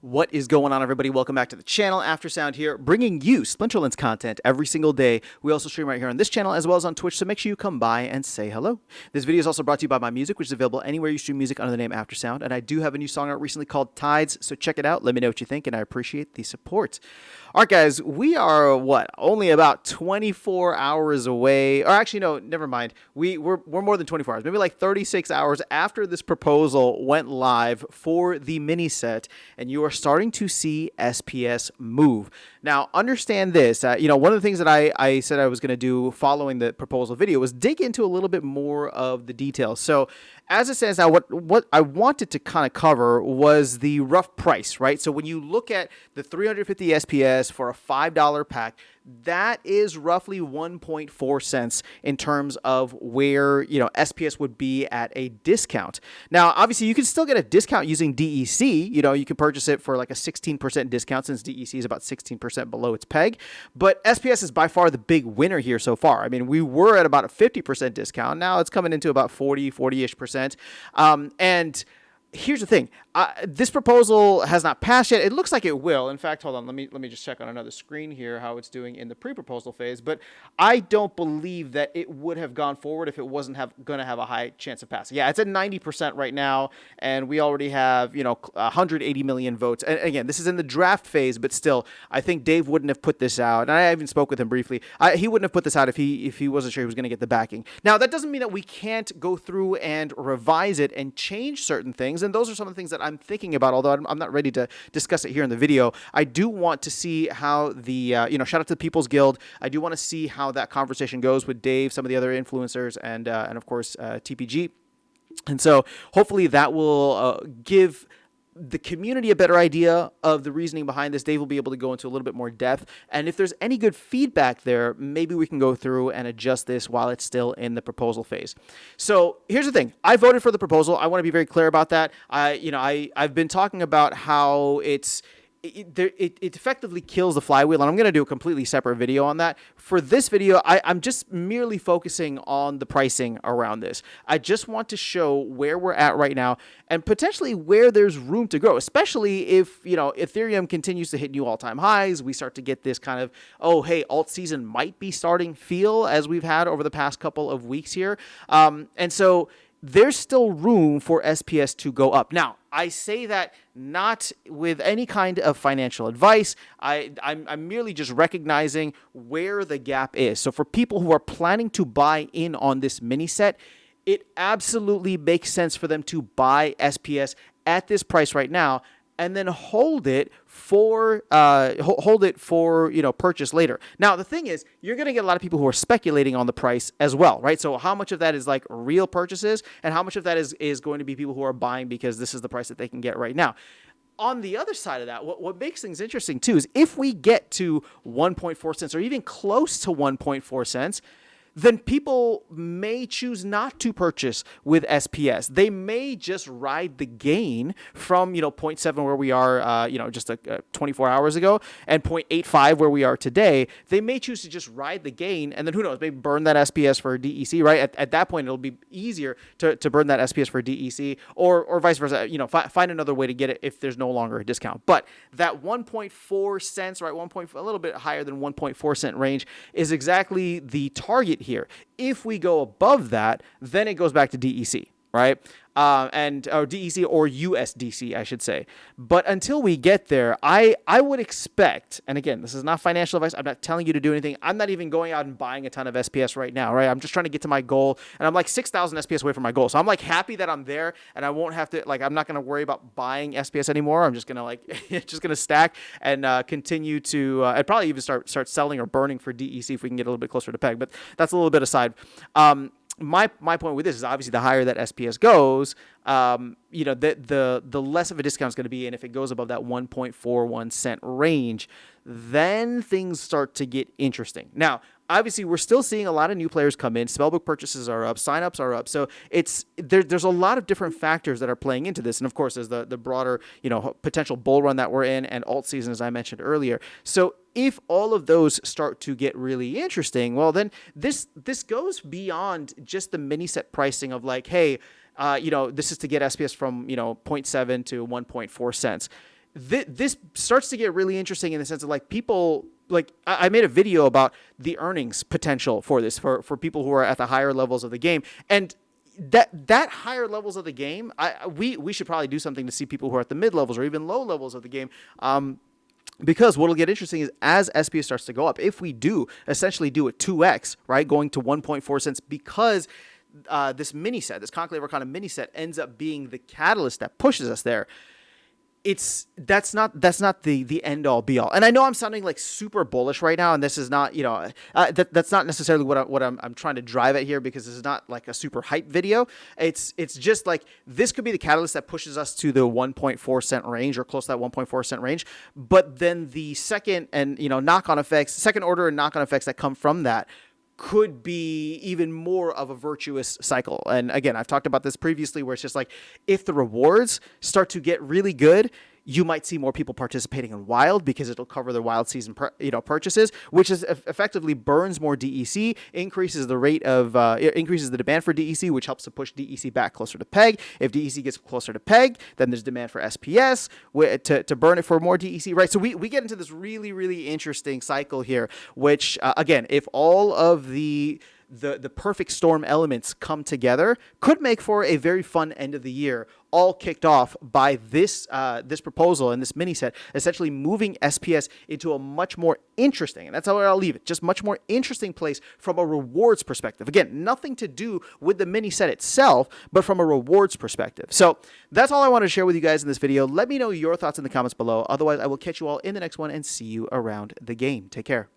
What is going on, everybody? Welcome back to the channel. Aftersound here, bringing you Splinterlands content every single day. We also stream right here on this channel as well as on Twitch, so make sure you come by and say hello. This video is also brought to you by My Music, which is available anywhere you stream music under the name Aftersound, and I do have a new song out recently called Tides, so check it out. Let me know what you think, and I appreciate the support. All right, guys, we are, only about 24 hours away, or actually, no, never mind. We're more than 24 hours, maybe like 36 hours after this proposal went live for the mini set, and you are starting to see SPS move. Now, understand this. One of the things that I said I was going to do following the proposal video was dig into a little bit more of the details. So, as it says now, what I wanted to kind of cover was the rough price, right? So when you look at the 350 SPS for a $5 pack, that is roughly 1.4 cents in terms of where, SPS would be at a discount. Now, obviously, you can still get a discount using DEC. You can purchase it for like a 16% discount since DEC is about 16% below its peg. But SPS is by far the big winner here so far. I mean, we were at about a 50% discount. Now it's coming into about 40-ish percent. And here's the thing. This proposal has not passed yet. It looks like it will. In fact, hold on. Let me just check on another screen here how it's doing in the pre-proposal phase. But I don't believe that it would have gone forward if it wasn't going to have a high chance of passing. Yeah, it's at 90% right now, and we already have 180 million votes. And again, this is in the draft phase, but still, I think Dave wouldn't have put this out. And I even spoke with him briefly. He wouldn't have put this out if he wasn't sure he was going to get the backing. Now, that doesn't mean that we can't go through and revise it and change certain things. And those are some of the things that I'm thinking about, although I'm not ready to discuss it here in the video. I do want to see how the, shout out to the People's Guild. I do want to see how that conversation goes with Dave, some of the other influencers, and of course, TPG. And so hopefully that will give the community a better idea of the reasoning behind this. Dave will be able to go into a little bit more depth. And if there's any good feedback there, maybe we can go through and adjust this while it's still in the proposal phase. So here's the thing. I voted for the proposal. I want to be very clear about that. I've been talking about how it effectively kills the flywheel, and I'm going to do a completely separate video on that. For this video, I'm just merely focusing on the pricing around this. I just want to show where we're at right now and potentially where there's room to grow, especially if, Ethereum continues to hit new all-time highs. We start to get this kind of, oh, hey, alt season might be starting feel as we've had over the past couple of weeks here. And so there's still room for SPS to go up. Now, I say that not with any kind of financial advice. I'm merely just recognizing where the gap is. So for people who are planning to buy in on this mini set, it absolutely makes sense for them to buy SPS at this price right now and then hold it for purchase later. Now, the thing is, you're going to get a lot of people who are speculating on the price as well, right? So how much of that is like real purchases and how much of that is going to be people who are buying because this is the price that they can get right now? On the other side of that, what makes things interesting too is if we get to 1.4 cents or even close to 1.4 cents, then people may choose not to purchase with SPS. They may just ride the gain from, 0.7 where we are, just 24 hours ago and 0.85 where we are today. They may choose to just ride the gain and then who knows, maybe burn that SPS for DEC, right? At that point, it'll be easier to burn that SPS for DEC or vice versa, find another way to get it if there's no longer a discount. But that 1.4 cents, right, a little bit higher than 1.4 cent range is exactly the target here. If we go above that, then it goes back to DEC, right? Or DEC or USDC, I should say. But until we get there, I would expect, and again, this is not financial advice. I'm not telling you to do anything. I'm not even going out and buying a ton of SPS right now, right? I'm just trying to get to my goal, and I'm like 6,000 SPS away from my goal. So I'm like happy that I'm there, and I won't have to, I'm not going to worry about buying SPS anymore. I'm just going to just going to stack and continue to, I'd probably even start selling or burning for DEC if we can get a little bit closer to peg. But that's a little bit aside. My point with this is obviously the higher that SPS goes, the less of a discount is going to be, and if it goes above that 1.41 cent range, then things start to get interesting. Now, obviously, we're still seeing a lot of new players come in. Spellbook purchases are up, signups are up, so there's a lot of different factors that are playing into this, and of course, there's the broader potential bull run that we're in and alt season, as I mentioned earlier. So if all of those start to get really interesting, well, then this goes beyond just the mini set pricing of like, hey, this is to get SPS from 0.7 to 1.4 cents. this starts to get really interesting in the sense of like people. Like I made a video about the earnings potential for this for people who are at the higher levels of the game, and that higher levels of the game, we should probably do something to see people who are at the mid levels or even low levels of the game. Because what'll get interesting is as SPS starts to go up, if we do essentially do a 2x, right, going to 1.4 cents, because this mini set, this Conclave Arcana mini set, ends up being the catalyst that pushes us there. That's not the end all be all. And I know I'm sounding like super bullish right now, and this is not, that's not necessarily what I'm trying to drive at here, because this is not like a super hype video. It's just like this could be the catalyst that pushes us to the 1.4 cent range or close to that 1.4 cent range. But then the second and knock-on effects, second order and knock-on effects that come from that could be even more of a virtuous cycle. And again, I've talked about this previously, where it's just like, if the rewards start to get really good, you might see more people participating in Wild, because it'll cover their Wild season purchases, which is effectively burns more DEC, increases the rate of increases the demand for DEC, which helps to push DEC back closer to peg. If DEC gets closer to peg, then there's demand for SPS to burn it for more DEC, right? So we get into this really, really interesting cycle here, which again, if all of the perfect storm elements come together, could make for a very fun end of the year, all kicked off by this proposal and this mini set, essentially moving SPS into a much more interesting, and that's how I'll leave it, just much more interesting place from a rewards perspective. Again, nothing to do with the mini set itself, but from a rewards perspective. So that's all I wanted to share with you guys in this video. Let me know your thoughts in the comments below. Otherwise, I will catch you all in the next one and see you around the game. Take care.